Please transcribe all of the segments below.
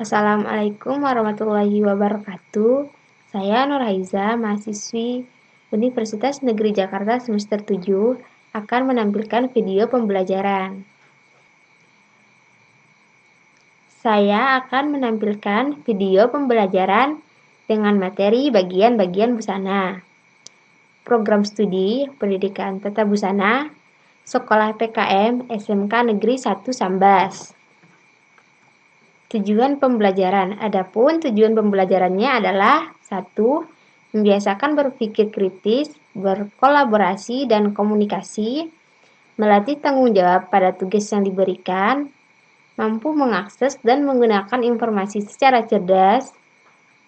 Assalamualaikum warahmatullahi wabarakatuh. Saya Nurhaiza, mahasiswi Universitas Negeri Jakarta semester 7, akan menampilkan video pembelajaran. Saya akan menampilkan video pembelajaran dengan materi bagian-bagian busana. Program studi Pendidikan Tata Busana, Sekolah PKM SMK Negeri 1 Sambas. Tujuan pembelajaran. Adapun tujuan pembelajarannya adalah 1. Membiasakan berpikir kritis, berkolaborasi dan komunikasi, melatih tanggung jawab pada tugas yang diberikan, mampu mengakses dan menggunakan informasi secara cerdas,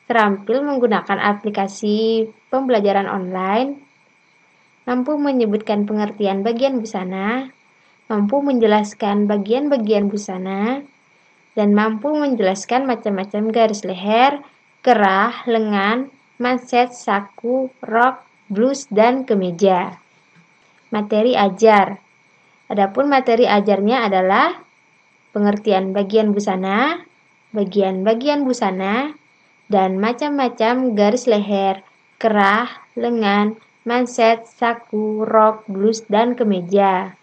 terampil menggunakan aplikasi pembelajaran online, mampu menyebutkan pengertian bagian busana, mampu menjelaskan bagian-bagian busana, dan mampu menjelaskan macam-macam garis leher, kerah, lengan, manset, saku, rok, blus, dan kemeja. Materi ajar. Adapun materi ajarnya adalah pengertian bagian busana, bagian-bagian busana, dan macam-macam garis leher, kerah, lengan, manset, saku, rok, blus, dan kemeja.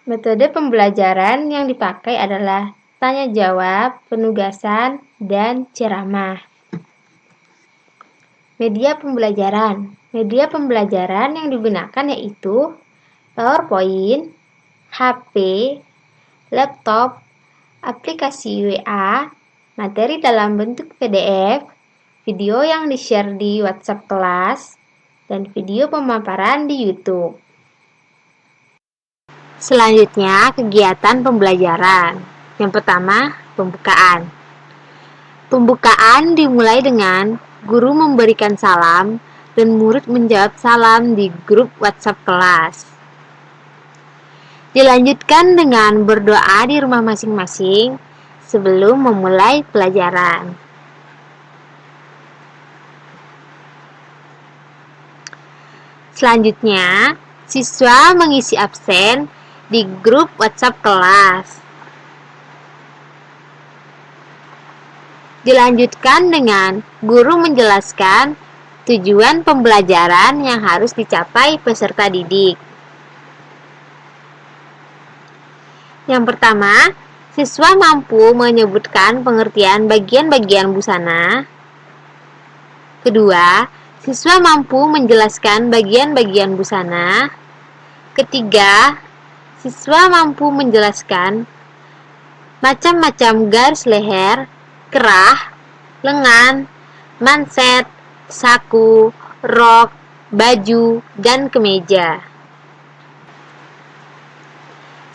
Metode pembelajaran yang dipakai adalah tanya jawab, penugasan, dan ceramah. Media pembelajaran. Media pembelajaran yang digunakan yaitu PowerPoint, HP, laptop, aplikasi WA, materi dalam bentuk PDF, video yang di-share di WhatsApp kelas, dan video pemaparan di YouTube. Selanjutnya, kegiatan pembelajaran. Yang pertama, pembukaan. Pembukaan dimulai dengan guru memberikan salam dan murid menjawab salam di grup WhatsApp kelas. Dilanjutkan dengan berdoa di rumah masing-masing sebelum memulai pelajaran. Selanjutnya, siswa mengisi absen di grup WhatsApp kelas. Dilanjutkan dengan guru menjelaskan tujuan pembelajaran yang harus dicapai peserta didik. Yang pertama, siswa mampu menyebutkan pengertian bagian-bagian busana. Kedua, siswa mampu menjelaskan bagian-bagian busana. Ketiga, siswa mampu menjelaskan macam-macam garis leher, kerah, lengan, manset, saku, rok, baju, dan kemeja.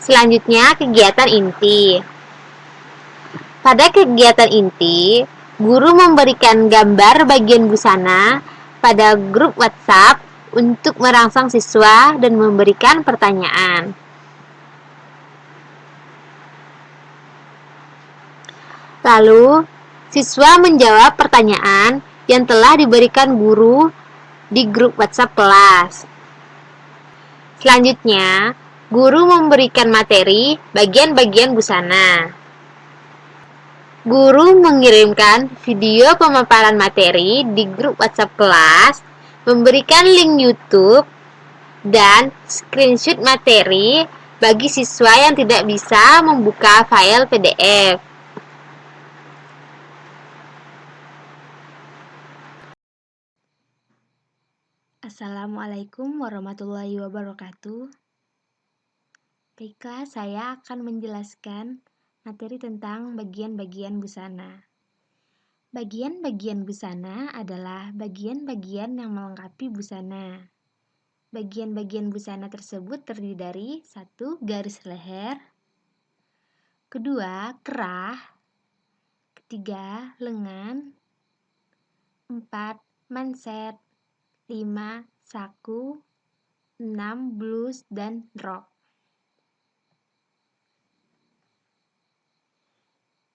Selanjutnya, kegiatan inti. Pada kegiatan inti, guru memberikan gambar bagian busana pada grup WhatsApp untuk merangsang siswa dan memberikan pertanyaan. Lalu, siswa menjawab pertanyaan yang telah diberikan guru di grup WhatsApp kelas. Selanjutnya, guru memberikan materi bagian-bagian busana. Guru mengirimkan video pemaparan materi di grup WhatsApp kelas, memberikan link YouTube, dan screenshot materi bagi siswa yang tidak bisa membuka file PDF. Assalamualaikum warahmatullahi wabarakatuh. Baiklah, saya akan menjelaskan materi tentang bagian-bagian busana. Bagian-bagian busana adalah bagian-bagian yang melengkapi busana. Bagian-bagian busana tersebut terdiri dari 1. Garis leher, 2. Kerah, 3. Lengan, 4. Manset, 5. Saku, 6. Blus, dan rok.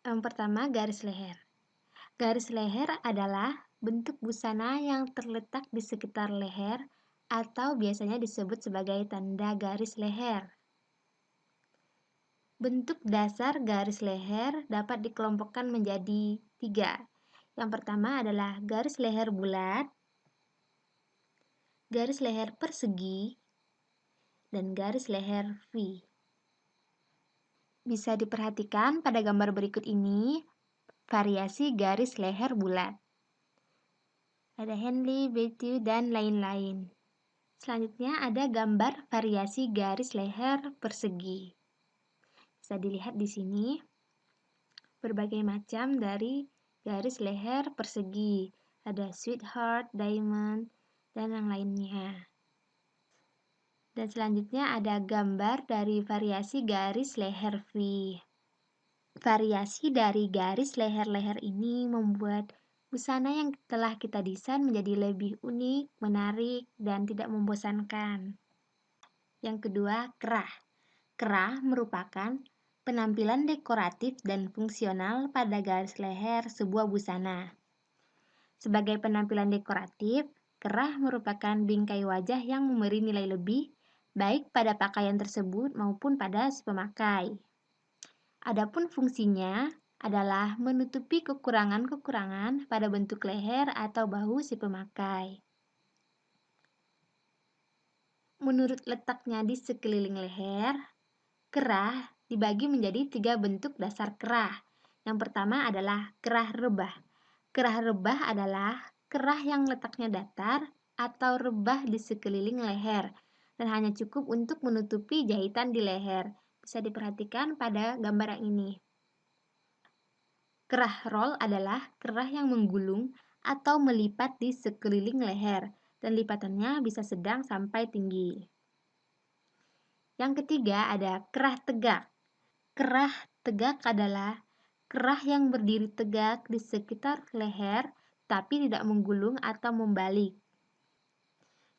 Yang pertama, garis leher. Garis leher adalah bentuk busana yang terletak di sekitar leher atau biasanya disebut sebagai tanda garis leher. Bentuk dasar garis leher dapat dikelompokkan menjadi 3. Yang pertama adalah garis leher bulat, garis leher persegi, dan garis leher V. Bisa diperhatikan pada gambar berikut ini, variasi garis leher bulat. Ada Henley, Betty, dan lain-lain. Selanjutnya ada gambar variasi garis leher persegi. Bisa dilihat di sini berbagai macam dari garis leher persegi. Ada sweetheart, diamond, dan yang lainnya. Dan selanjutnya ada gambar dari variasi garis leher V. Variasi dari garis leher-leher ini membuat busana yang telah kita desain menjadi lebih unik, menarik, dan tidak membosankan. Yang kedua, kerah. Kerah merupakan penampilan dekoratif dan fungsional pada garis leher sebuah busana. Sebagai penampilan dekoratif, kerah merupakan bingkai wajah yang memberi nilai lebih, baik pada pakaian tersebut maupun pada si pemakai. Adapun fungsinya adalah menutupi kekurangan-kekurangan pada bentuk leher atau bahu si pemakai. Menurut letaknya di sekeliling leher, kerah dibagi menjadi 3 bentuk dasar kerah. Yang pertama adalah kerah rebah. Kerah rebah adalah kerah yang letaknya datar atau rebah di sekeliling leher dan hanya cukup untuk menutupi jahitan di leher. Bisa diperhatikan pada gambar yang ini. Kerah roll adalah kerah yang menggulung atau melipat di sekeliling leher dan lipatannya bisa sedang sampai tinggi. Yang ketiga ada kerah tegak. Kerah tegak adalah kerah yang berdiri tegak di sekitar leher tapi tidak menggulung atau membalik.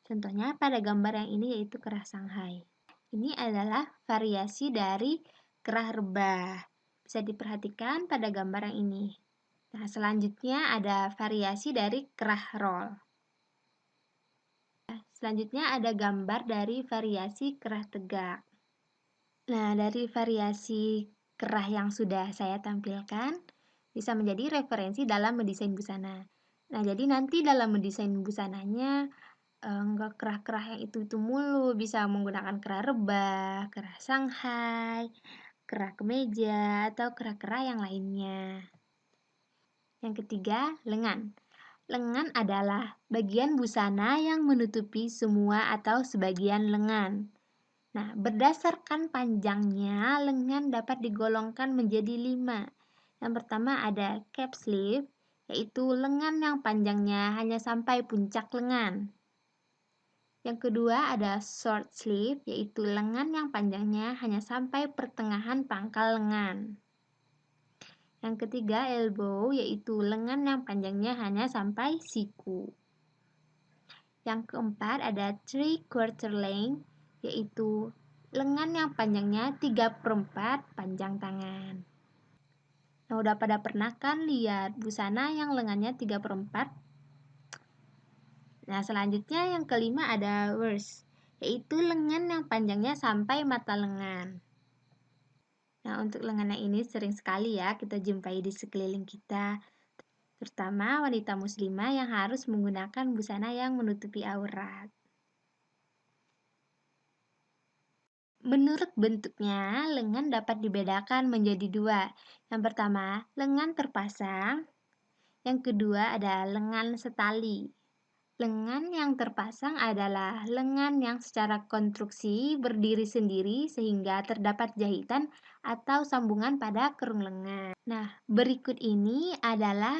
Contohnya pada gambar yang ini yaitu kerah Shanghai. Ini adalah variasi dari kerah rebah. Bisa diperhatikan pada gambar yang ini. Nah, selanjutnya ada variasi dari kerah roll. Selanjutnya ada gambar dari variasi kerah tegak. Nah, dari variasi kerah yang sudah saya tampilkan, bisa menjadi referensi dalam mendesain busana. Nah, jadi nanti dalam mendesain busananya, enggak kerah-kerah yang itu mulu, bisa menggunakan kerah rebah, kerah Shanghai, kerah kemeja, atau kerah-kerah yang lainnya. Yang ketiga, lengan. Lengan adalah bagian busana yang menutupi semua atau sebagian lengan. Nah, berdasarkan panjangnya, lengan dapat digolongkan menjadi 5. Yang pertama ada cap sleeve, yaitu lengan yang panjangnya hanya sampai puncak lengan. Yang kedua ada short sleeve, yaitu lengan yang panjangnya hanya sampai pertengahan pangkal lengan. Yang ketiga elbow, yaitu lengan yang panjangnya hanya sampai siku. Yang keempat ada 3/4 length, yaitu lengan yang panjangnya 3/4 panjang tangan. Nah, udah pada pernah kan lihat busana yang lengannya 3/4? Nah, selanjutnya yang kelima ada waist, yaitu lengan yang panjangnya sampai mata lengan. Nah, untuk lengan yang ini sering sekali ya kita jumpai di sekeliling kita, terutama wanita muslimah yang harus menggunakan busana yang menutupi aurat. Menurut bentuknya, lengan dapat dibedakan menjadi 2. Yang pertama, lengan terpasang. Yang kedua ada lengan setali. Lengan yang terpasang adalah lengan yang secara konstruksi berdiri sendiri sehingga terdapat jahitan atau sambungan pada kerung lengan. Nah, berikut ini adalah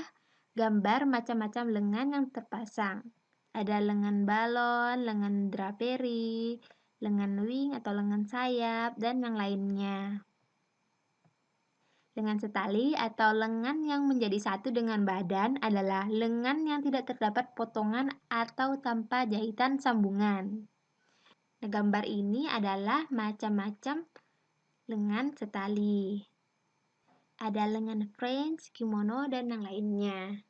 gambar macam-macam lengan yang terpasang. Ada lengan balon, lengan draperi, lengan wing atau lengan sayap, dan yang lainnya. Lengan setali atau lengan yang menjadi satu dengan badan adalah lengan yang tidak terdapat potongan atau tanpa jahitan sambungan. Nah, gambar ini adalah macam-macam lengan setali. Ada lengan French, kimono, dan yang lainnya.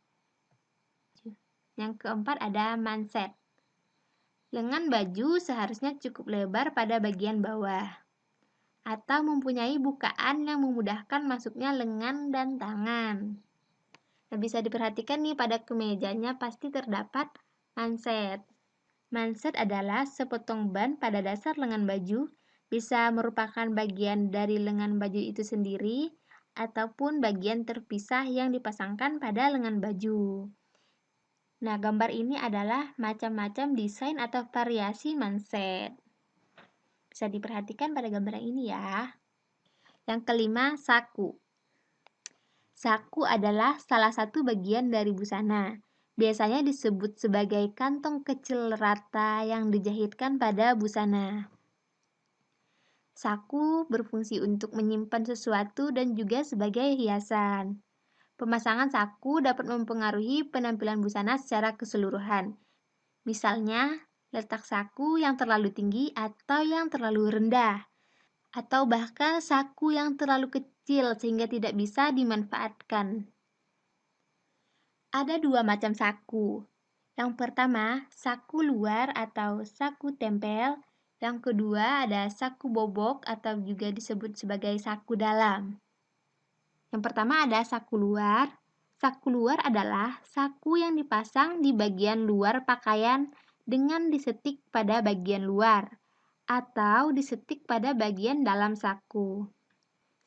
Yang keempat ada manset. Lengan baju seharusnya cukup lebar pada bagian bawah. atau mempunyai bukaan yang memudahkan masuknya lengan dan tangan. Nah, bisa diperhatikan nih pada kemejanya pasti terdapat manset. Manset adalah sepotong ban pada dasar lengan baju, bisa merupakan bagian dari lengan baju itu sendiri, ataupun bagian terpisah yang dipasangkan pada lengan baju. Nah, gambar ini adalah macam-macam desain atau variasi manset. Bisa diperhatikan pada gambar ini ya. Yang kelima, saku. Saku adalah salah satu bagian dari busana. Biasanya disebut sebagai kantong kecil rata yang dijahitkan pada busana. Saku berfungsi untuk menyimpan sesuatu dan juga sebagai hiasan. Pemasangan saku dapat mempengaruhi penampilan busana secara keseluruhan. Misalnya, letak saku yang terlalu tinggi atau yang terlalu rendah, atau bahkan saku yang terlalu kecil sehingga tidak bisa dimanfaatkan. Ada dua macam saku. Yang pertama, saku luar atau saku tempel. Yang kedua ada saku bobok atau juga disebut sebagai saku dalam. Yang pertama ada saku luar. Saku luar adalah saku yang dipasang di bagian luar pakaian dengan disetik pada bagian luar atau disetik pada bagian dalam saku.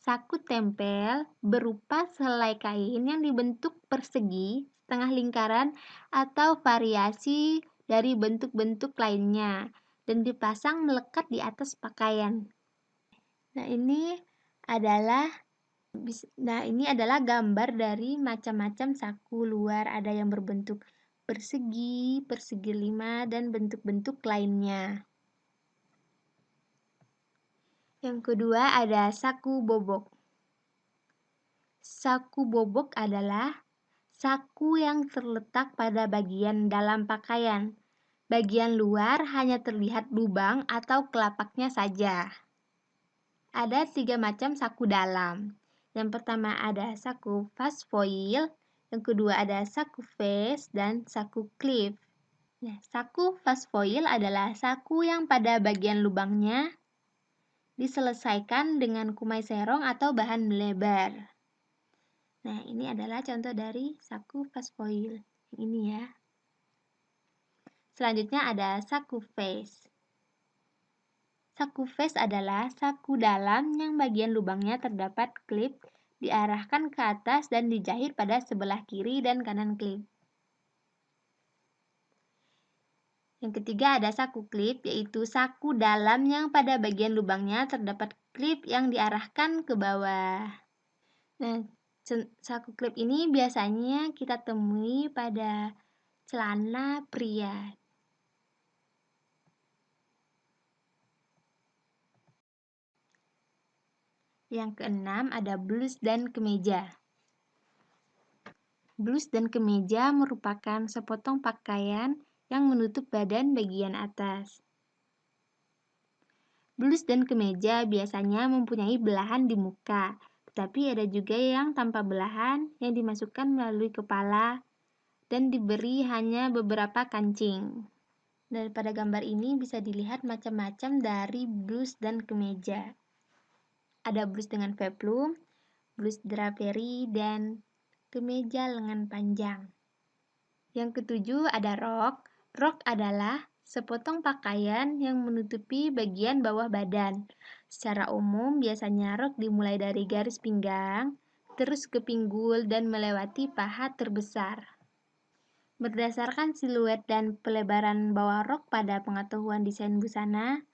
Saku tempel berupa selai kain yang dibentuk persegi, setengah lingkaran, atau variasi dari bentuk-bentuk lainnya dan dipasang melekat di atas pakaian. Nah, ini adalah gambar dari macam-macam saku luar, ada yang berbentuk persegi, persegi 5, dan bentuk-bentuk lainnya. Yang kedua ada saku bobok. Saku bobok adalah saku yang terletak pada bagian dalam pakaian. Bagian luar hanya terlihat lubang atau kelapaknya saja. Ada 3 macam saku dalam. Yang pertama ada saku fast foil, yang kedua ada saku vest, dan saku clip. Nah, saku fast foil adalah saku yang pada bagian lubangnya diselesaikan dengan kumai serong atau bahan melebar. Nah, ini adalah contoh dari saku fast foil. Ini ya. Selanjutnya ada saku vest. Saku vest adalah saku dalam yang bagian lubangnya terdapat klip diarahkan ke atas dan dijahit pada sebelah kiri dan kanan klip. Yang ketiga ada saku klip, yaitu saku dalam yang pada bagian lubangnya terdapat klip yang diarahkan ke bawah. Nah, saku klip ini biasanya kita temui pada celana pria. Yang keenam ada blus dan kemeja. Blus dan kemeja merupakan sepotong pakaian yang menutup badan bagian atas. Blus dan kemeja biasanya mempunyai belahan di muka, tetapi ada juga yang tanpa belahan yang dimasukkan melalui kepala dan diberi hanya beberapa kancing. Daripada gambar ini bisa dilihat macam-macam dari blus dan kemeja. Ada blus dengan peplum, blus draperi, dan kemeja lengan panjang. Yang ketujuh ada rok. Rok adalah sepotong pakaian yang menutupi bagian bawah badan. Secara umum, biasanya rok dimulai dari garis pinggang, terus ke pinggul dan melewati paha terbesar. Berdasarkan siluet dan pelebaran bawah rok pada pengetahuan desain busana,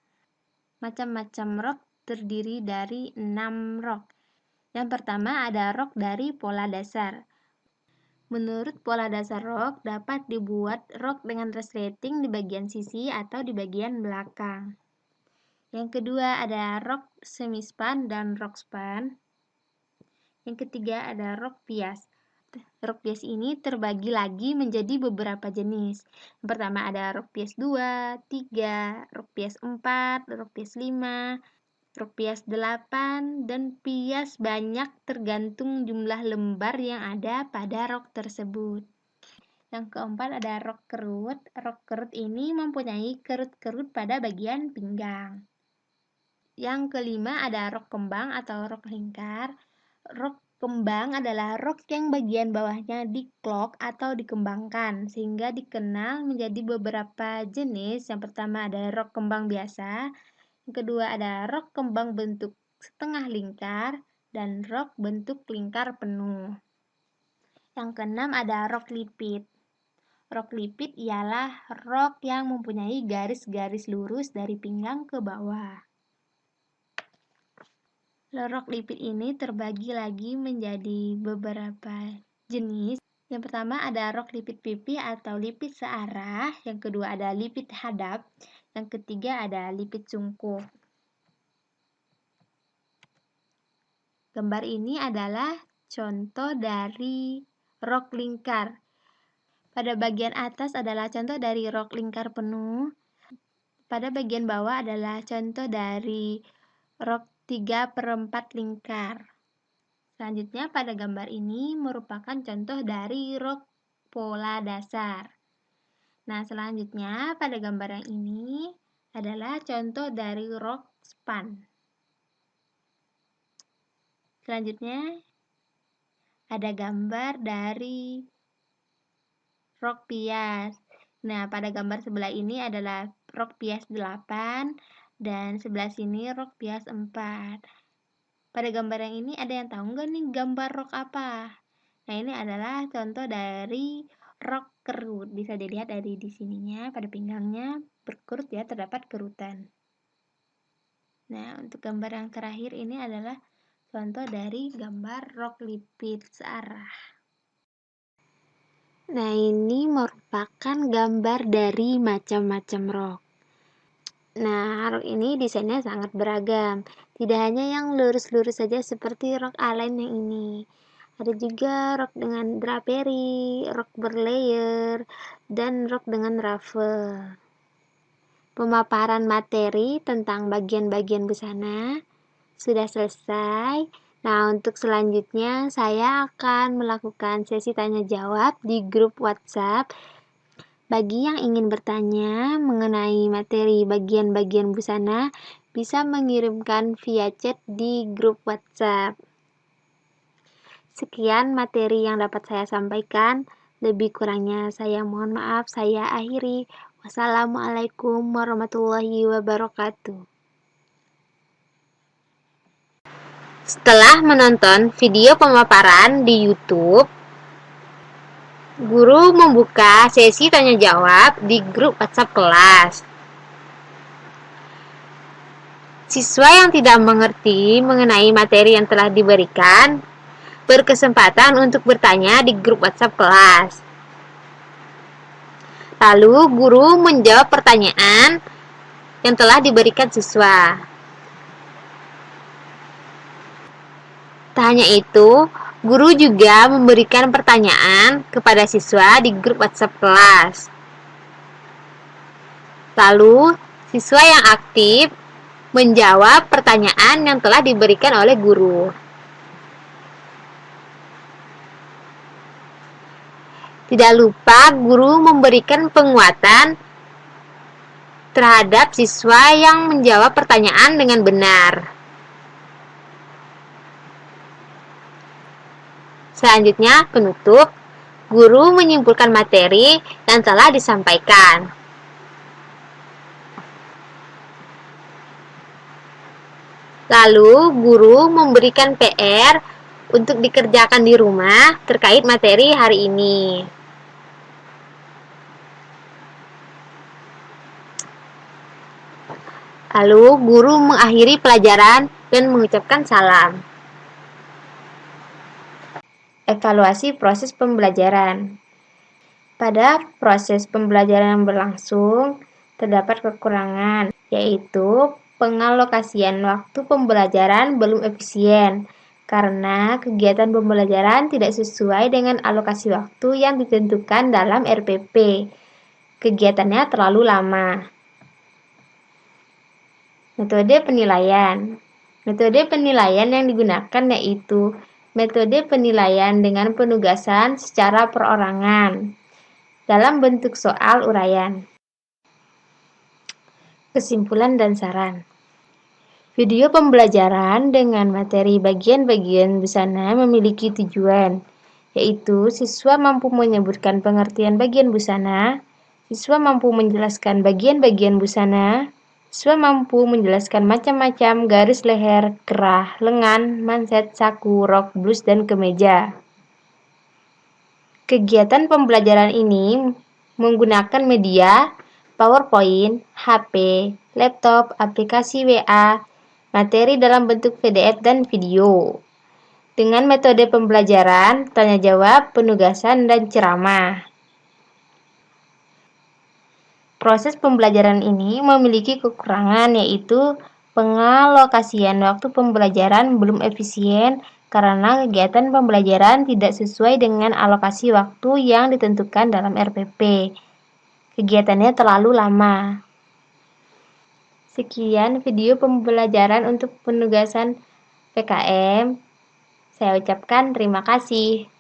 macam-macam rok terdiri dari 6 rok. Yang pertama ada rok dari pola dasar. Menurut pola dasar rok, dapat dibuat rok dengan resleting di bagian sisi atau di bagian belakang. Yang kedua ada rok semispan dan rok span. Yang ketiga ada rok pias. Rok pias ini terbagi lagi menjadi beberapa jenis. Yang pertama ada rok pias 2, 3, rok pias 4, rok pias 5, rok pias 8, dan pias banyak tergantung jumlah lembar yang ada pada rok tersebut. Yang keempat ada rok kerut. Rok kerut ini mempunyai kerut-kerut pada bagian pinggang. Yang kelima ada rok kembang atau rok lingkar. Rok kembang adalah rok yang bagian bawahnya diklok atau dikembangkan sehingga dikenal menjadi beberapa jenis. Yang pertama ada rok kembang biasa, yang kedua ada rok kembang bentuk setengah lingkar, dan rok bentuk lingkar penuh. Yang keenam ada rok lipit. Rok lipit ialah rok yang mempunyai garis-garis lurus dari pinggang ke bawah. Rok lipit ini terbagi lagi menjadi beberapa jenis. Yang pertama ada rok lipit pipi atau lipit searah, yang kedua ada lipit hadap, yang ketiga ada lipit sungkup. Gambar ini adalah contoh dari rok lingkar. Pada bagian atas adalah contoh dari rok lingkar penuh. Pada bagian bawah adalah contoh dari rok 3/4 lingkar. Selanjutnya pada gambar ini merupakan contoh dari rok pola dasar. Nah, selanjutnya pada gambar yang ini adalah contoh dari rok span. Selanjutnya ada gambar dari rok pias. Nah, pada gambar sebelah ini adalah rok pias 8 dan sebelah sini rok pias 4. Pada gambar yang ini ada yang tahu nggak nih gambar rok apa? Nah, ini adalah contoh dari rok kerut. Bisa dilihat dari di sininya, pada pinggangnya berkerut ya, terdapat kerutan. Nah, untuk gambar yang terakhir ini adalah contoh dari gambar rok lipit searah. Nah, ini merupakan gambar dari macam-macam rok. Nah, rok ini desainnya sangat beragam. Tidak hanya yang lurus-lurus saja seperti rok A-line yang ini. Ada juga rok dengan draperi, rok berlayer, dan rok dengan ruffle. Pemaparan materi tentang bagian-bagian busana sudah selesai. Nah, untuk selanjutnya saya akan melakukan sesi tanya jawab di grup WhatsApp. Bagi yang ingin bertanya mengenai materi bagian-bagian busana, bisa mengirimkan via chat di grup WhatsApp. Sekian materi yang dapat saya sampaikan. Lebih kurangnya saya mohon maaf, saya akhiri. Wassalamualaikum warahmatullahi wabarakatuh. Setelah menonton video pemaparan di YouTube, guru membuka sesi tanya jawab di grup WhatsApp kelas. Siswa yang tidak mengerti mengenai materi yang telah diberikan berkesempatan untuk bertanya di grup WhatsApp kelas. Lalu guru menjawab pertanyaan yang telah diberikan siswa. Tak hanya itu, guru juga memberikan pertanyaan kepada siswa di grup WhatsApp kelas. Lalu, siswa yang aktif menjawab pertanyaan yang telah diberikan oleh guru. Tidak lupa guru memberikan penguatan terhadap siswa yang menjawab pertanyaan dengan benar. Selanjutnya, penutup. Guru menyimpulkan materi yang telah disampaikan. Lalu, guru memberikan PR untuk dikerjakan di rumah terkait materi hari ini. Lalu, guru mengakhiri pelajaran dan mengucapkan salam. Evaluasi proses pembelajaran. Pada proses pembelajaran yang berlangsung, terdapat kekurangan, yaitu pengalokasian waktu pembelajaran belum efisien, karena kegiatan pembelajaran tidak sesuai dengan alokasi waktu yang ditentukan dalam RPP. Kegiatannya terlalu lama. Metode penilaian. Metode penilaian yang digunakan yaitu metode penilaian dengan penugasan secara perorangan dalam bentuk soal uraian. Kesimpulan dan saran. Video pembelajaran dengan materi bagian-bagian busana memiliki tujuan, yaitu siswa mampu menyebutkan pengertian bagian busana, siswa mampu menjelaskan bagian-bagian busana, siswa mampu menjelaskan macam-macam garis leher, kerah, lengan, manset, saku, rok, blus, dan kemeja. Kegiatan pembelajaran ini menggunakan media PowerPoint, HP, laptop, aplikasi WA, materi dalam bentuk PDF dan video. Dengan metode pembelajaran, tanya jawab, penugasan, dan ceramah. Proses pembelajaran ini memiliki kekurangan, yaitu pengalokasian waktu pembelajaran belum efisien karena kegiatan pembelajaran tidak sesuai dengan alokasi waktu yang ditentukan dalam RPP. Kegiatannya terlalu lama. Sekian video pembelajaran untuk penugasan PKM. Saya ucapkan terima kasih.